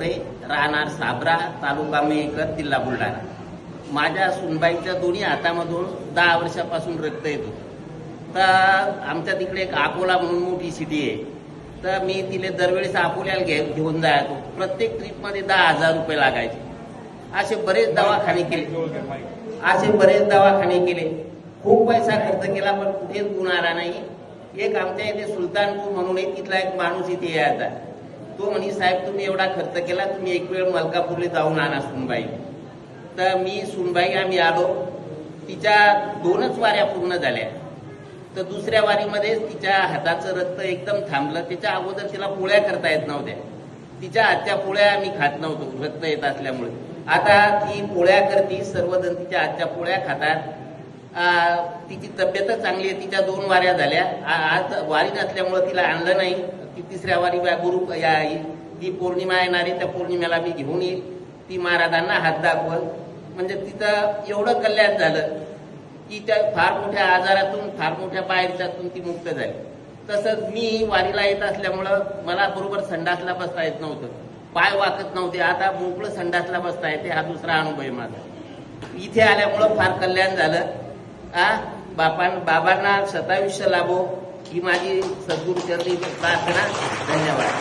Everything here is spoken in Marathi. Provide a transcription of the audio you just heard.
बोकडे, राहणार साबरा, तालुका मेहकर, जिल्हा बुलढाणा. माझ्या सुनबाईच्या दोन्ही हातामधून 10 वर्षापासून रक्त येत होतं. तर आमच्या तिकडे एक अकोला म्हणून मोठी सिटी आहे. तर मी तिले दरवेळेस अकोल्याला घेऊन जायचो. प्रत्येक ट्रीपमध्ये 10,000 रुपये लागायचे. असे बरेच दवाखाने केले, खूप पैसा खर्च केला, पण कुठेच गुण आला नाही. एक आमच्या इथे सुलतानपूर म्हणून आहे, तिथला एक माणूस इथे यायचा. तो म्हणे, साहेब तुम्ही एवढा खर्च केला, तुम्ही एक वेळ मलकापूरला जाऊन आणा सुनबाई. तर मी सुनबाई आम्ही आलो. तिच्या 2च वाऱ्या पूर्ण झाल्या. तर दुसऱ्या वारीमध्ये तिच्या हाताचं रक्त एकदम थांबलं. त्याच्या अगोदर तिला पोळ्या करता येत नव्हत्या. तिच्या हातच्या पोळ्या आम्ही खात नव्हतो रक्त येत असल्यामुळे. आता ती पोळ्या करती, सर्वजण तिच्या हातच्या पोळ्या खातात. तिची तब्येतच चांगली आहे. तिच्या 2 वाऱ्या झाल्या. आज वारी नसल्यामुळे तिला आणलं नाही. ती तिसऱ्या वारी ती पौर्णिमा येणारी, त्या पौर्णिमेला मी घेऊन येईल. ती महाराजांना हात दाखवल. म्हणजे तिचं एवढं कल्याण झालं की त्या फार मोठ्या आजारातून, फार मोठ्या बाहेरच्यातून ती मुक्त झाली. तसंच मी वारीला येत असल्यामुळं मला बरोबर संडासला बसता येत नव्हतं, पाय वाकत नव्हते. आता मोकळं संडासला बसता येते. हा दुसरा अनुभव आहे माझा. इथे आल्यामुळं फार कल्याण झालं. बाबांना शतायुष्य लाभो ही माझी सद्गुरू चरणी प्रार्थना. धन्यवाद.